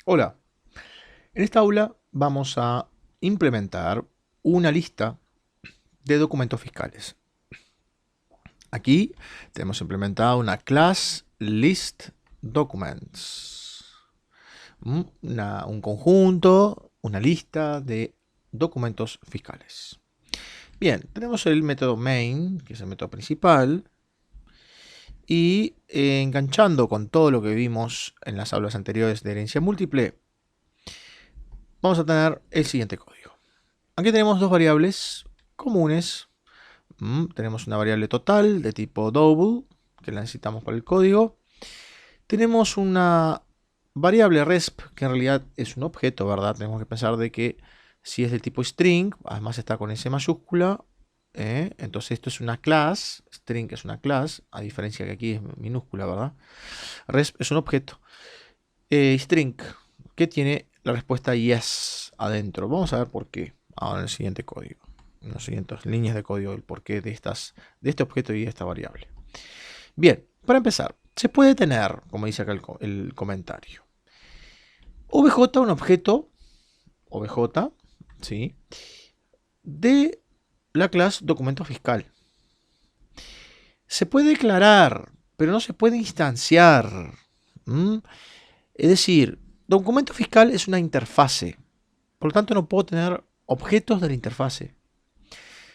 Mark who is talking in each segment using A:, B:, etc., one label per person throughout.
A: Hola, en esta aula vamos a implementar una lista de documentos fiscales. Aquí tenemos implementada una class list documents, un conjunto, una lista de documentos fiscales. Bien, tenemos el método main, que es el método principal, y enganchando con todo lo que vimos en las aulas anteriores de herencia múltiple, vamos a tener el siguiente código. Aquí tenemos dos variables comunes. Tenemos una variable total de tipo double, que la necesitamos para el código. Tenemos una variable resp, que en realidad es un objeto, ¿verdad? Tenemos que pensar de que si es de tipo string, además está con S mayúscula, entonces esto es una class, string es una class, a diferencia que aquí es minúscula, ¿verdad? Resp es un objeto. String, que tiene la respuesta yes adentro. Vamos a ver por qué ahora en el siguiente código. En las siguientes líneas de código, el porqué de este objeto y de esta variable. Bien, para empezar, se puede tener, como dice acá el comentario, obj, un objeto, obj, ¿sí? De la clase documento fiscal. Se puede declarar, pero no se puede instanciar. Es decir, documento fiscal es una interfase. Por lo tanto, no puedo tener objetos de la interfase.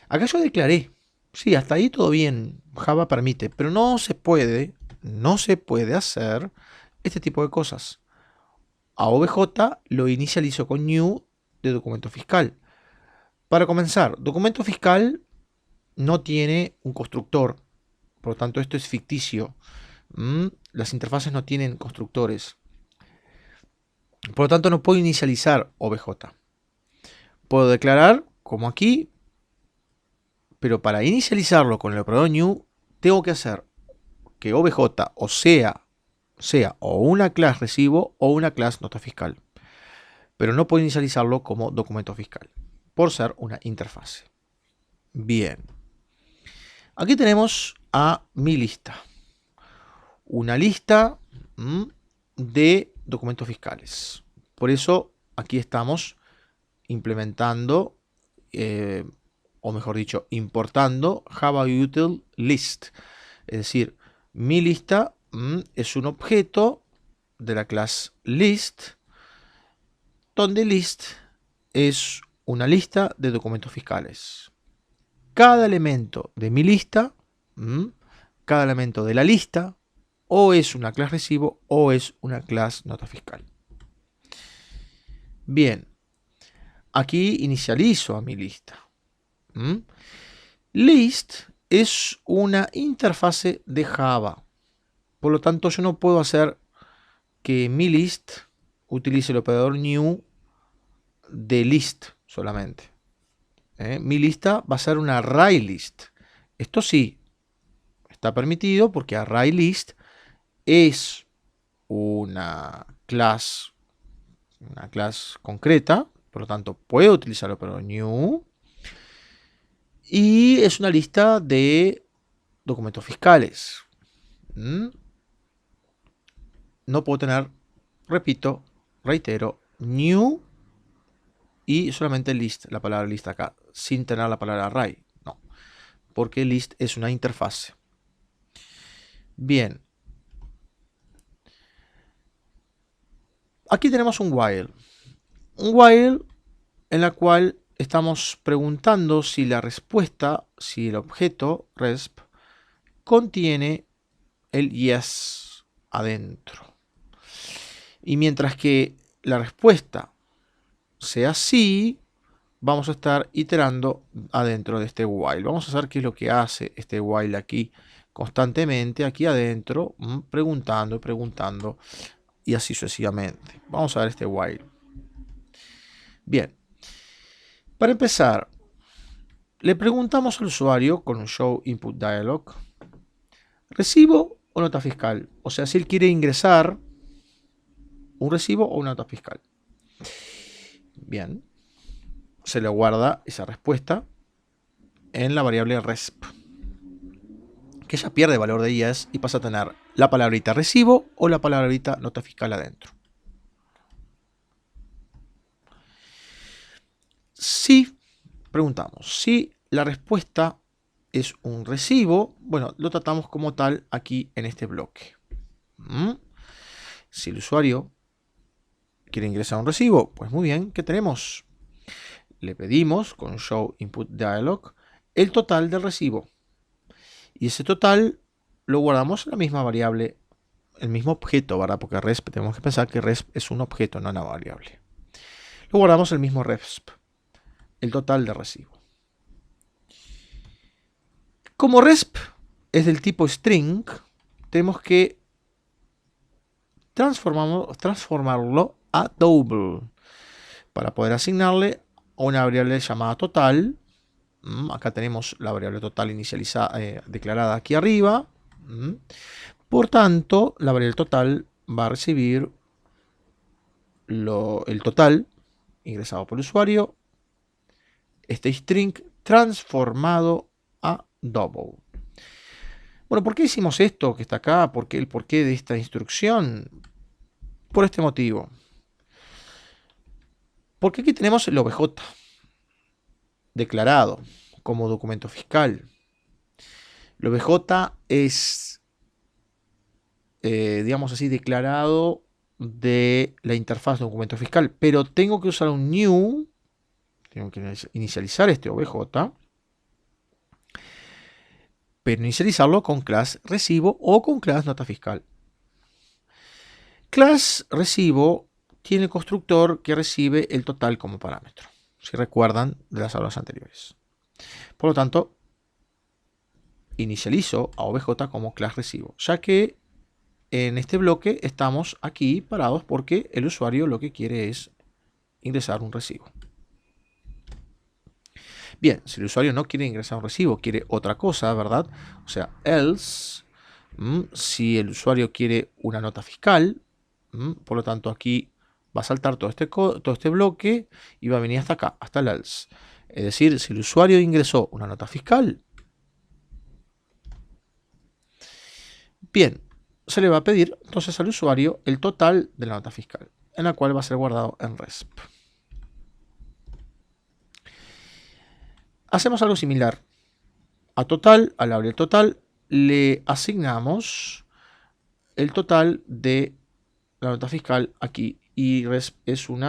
A: Acá yo declaré. Sí, hasta ahí todo bien. Java permite, pero no se puede hacer este tipo de cosas. A obj lo inicializo con new de documento fiscal. Para comenzar, documento fiscal no tiene un constructor. Por lo tanto, esto es ficticio. Las interfaces no tienen constructores. Por lo tanto, no puedo inicializar obj. Puedo declarar, como aquí, pero para inicializarlo con el operador new, tengo que hacer que obj sea o una clase recibo o una clase nota fiscal. Pero no puedo inicializarlo como documento fiscal, por ser una interfase. Bien. Aquí tenemos a mi lista. Una lista de documentos fiscales. Por eso aquí estamos implementando, o mejor dicho, importando Java Util List. Es decir, mi lista es un objeto de la clase list, donde list es una lista de documentos fiscales. Cada elemento de mi lista, cada elemento de la lista, o es una clase recibo o es una clase nota fiscal. Bien, aquí inicializo a mi lista. List es una interfase de Java. Por lo tanto, yo no puedo hacer que mi list utilice el operador new de list solamente. Mi lista va a ser una array list. Esto sí, está permitido porque array list es una clase concreta, por lo tanto puedo utilizar el operador new, y es una lista de documentos fiscales. No puedo tener, repito, reitero, new y solamente list, la palabra list acá, sin tener la palabra array. No, porque list es una interfase. Bien. Aquí tenemos un while. Un while en la cual estamos preguntando si la respuesta, si el objeto resp contiene el yes adentro. Y mientras que la respuesta sea sí, vamos a estar iterando adentro de este while. Vamos a ver qué es lo que hace este while aquí constantemente, aquí adentro, preguntando, preguntando, y así sucesivamente. Vamos a ver este while. Bien. Para empezar, le preguntamos al usuario con un show input dialog, ¿recibo o nota fiscal? O sea, si él quiere ingresar un recibo o una nota fiscal. Bien. Se le guarda esa respuesta en la variable resp, que ya pierde valor de yes y pasa a tener la palabrita recibo o la palabrita nota fiscal adentro. Si preguntamos, si la respuesta es un recibo, bueno, lo tratamos como tal aquí en este bloque. Si el usuario quiere ingresar un recibo, pues muy bien, ¿qué tenemos? Le pedimos con show input dialog el total del recibo. Y ese total lo guardamos en la misma variable, el mismo objeto, ¿verdad? Porque resp, tenemos que pensar que resp es un objeto, no una variable. Lo guardamos el mismo resp, el total de recibo. Como resp es del tipo string, tenemos que transformarlo a double para poder asignarle a una variable llamada total. Acá tenemos la variable total inicializada, declarada aquí arriba. Por tanto, la variable total va a recibir el total ingresado por el usuario, este string transformado a double. Bueno, ¿por qué hicimos esto que está acá? ¿El porqué de esta instrucción? Por este motivo. Porque aquí tenemos el OBJ declarado como documento fiscal. El OBJ es, digamos así, declarado de la interfaz de documento fiscal, pero tengo que usar un new, tengo que inicializar este OBJ, pero inicializarlo con class recibo o con class nota fiscal. Class recibo tiene el constructor que recibe el total como parámetro, si recuerdan de las aulas anteriores. Por lo tanto, inicializo a OBJ como class recibo, ya que en este bloque estamos aquí parados porque el usuario lo que quiere es ingresar un recibo. Bien, si el usuario no quiere ingresar un recibo, quiere otra cosa, ¿verdad? O sea, else, si el usuario quiere una nota fiscal, por lo tanto aquí va a saltar todo este bloque y va a venir hasta acá, hasta el else. Es decir, si el usuario ingresó una nota fiscal, bien, se le va a pedir entonces al usuario el total de la nota fiscal, en la cual va a ser guardado en resp. Hacemos algo similar. A total, al abrir el total, le asignamos el total de la nota fiscal aquí. Y resp es un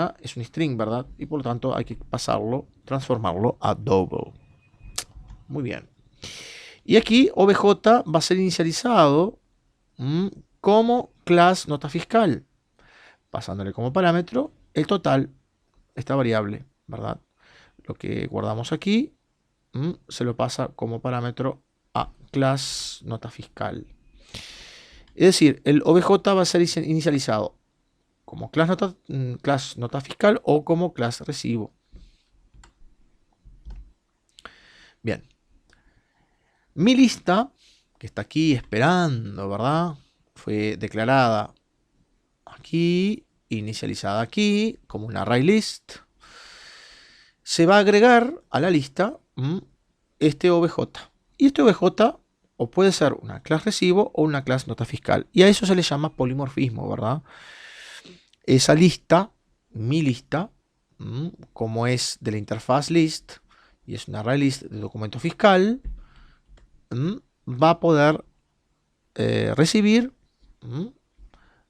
A: string, ¿verdad? Y por lo tanto hay que pasarlo, transformarlo a double. Muy bien. Y aquí OBJ va a ser inicializado como class nota fiscal, pasándole como parámetro el total, esta variable, ¿verdad? Lo que guardamos aquí se lo pasa como parámetro a class nota fiscal. Es decir, el OBJ va a ser inicializado como class nota fiscal o como class recibo. Bien. Mi lista, que está aquí esperando, ¿verdad? Fue declarada aquí, inicializada aquí, como un array list. Se va a agregar a la lista este OBJ. Y este OBJ o puede ser una clase recibo o una clase nota fiscal. Y a eso se le llama polimorfismo, ¿verdad? Esa lista, mi lista, como es de la interfaz list y es una array list de documento fiscal, va a poder recibir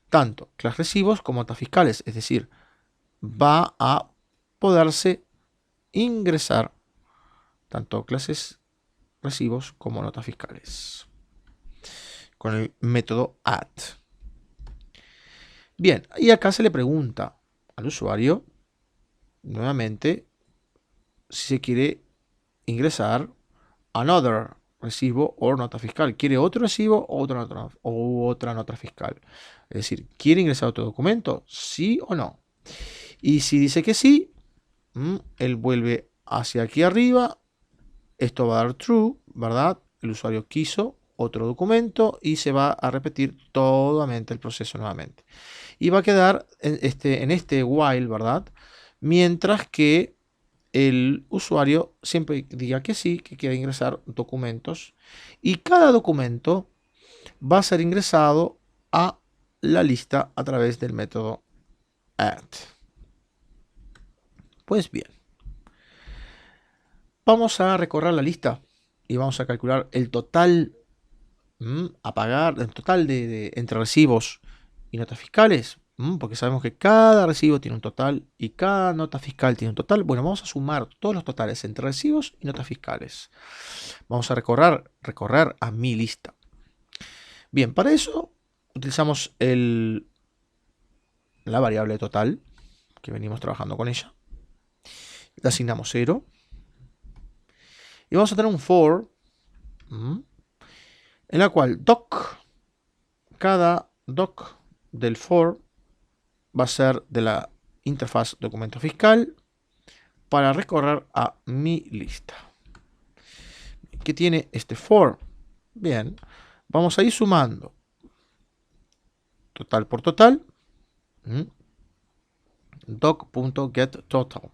A: tanto clases recibos como notas fiscales. Es decir, va a poderse ingresar tanto clases recibos como notas fiscales con el método add. Bien, y acá se le pregunta al usuario nuevamente si se quiere ingresar another recibo o nota fiscal. ¿Quiere otro recibo o otra nota fiscal? Es decir, ¿quiere ingresar otro documento? ¿Sí o no? Y si dice que sí, él vuelve hacia aquí arriba. Esto va a dar true, ¿verdad? El usuario quiso otro documento y se va a repetir totalmente el proceso nuevamente. Y va a quedar en este while, ¿verdad? Mientras que el usuario siempre diga que sí, que quiere ingresar documentos. Y cada documento va a ser ingresado a la lista a través del método add. Pues bien. vamos a recorrer la lista y vamos a calcular el total a pagar, el total entre recibos y notas fiscales, porque sabemos que cada recibo tiene un total y cada nota fiscal tiene un total. Bueno, vamos a sumar todos los totales entre recibos y notas fiscales. Vamos a recorrer a mi lista. Bien, para eso utilizamos la variable total, que venimos trabajando con ella. Le asignamos 0. Y vamos a tener un for, en la cual cada doc del for va a ser de la interfaz documento fiscal para recorrer a mi lista. ¿Qué tiene este for? Bien, vamos a ir sumando total por total. Doc.getTotal.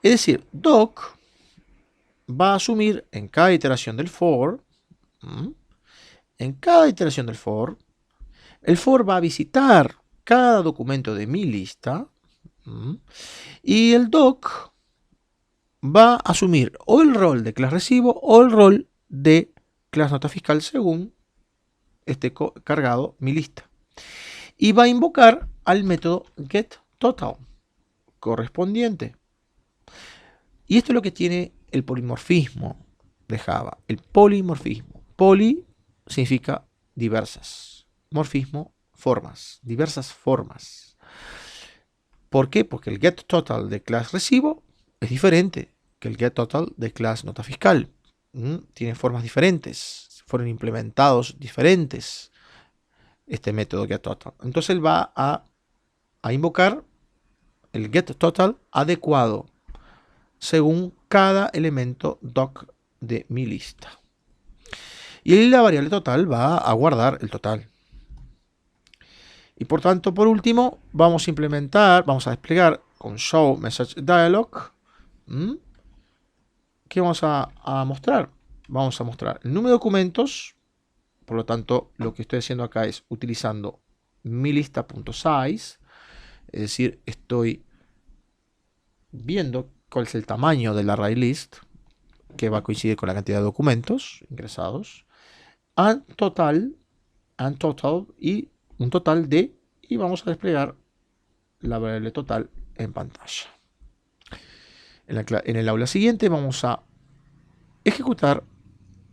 A: Es decir, doc va a asumir en cada iteración del for, el for va a visitar cada documento de mi lista, y el doc va a asumir o el rol de clase recibo o el rol de clase nota fiscal según esté cargado mi lista. Y va a invocar al método getTotal correspondiente. Y esto es lo que tiene el polimorfismo de Java. El polimorfismo. Poly significa diversas. Morfismo, formas. Diversas formas. ¿Por qué? Porque el getTotal de clase recibo es diferente que el getTotal de clase nota fiscal. Tiene formas diferentes. Fueron implementados diferentes este método getTotal. Entonces él va a invocar el getTotal adecuado según cada elemento doc de mi lista. Y la variable total va a guardar el total. Y por tanto, por último, vamos a desplegar con show message dialog. ¿Qué vamos a mostrar? Vamos a mostrar el número de documentos. Por lo tanto, lo que estoy haciendo acá es utilizando mi lista.size. Es decir, estoy viendo cuál es el tamaño del array list, que va a coincidir con la cantidad de documentos ingresados, and total y un total de, y vamos a desplegar la variable total en pantalla. En el aula siguiente vamos a ejecutar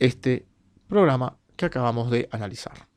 A: este programa que acabamos de analizar.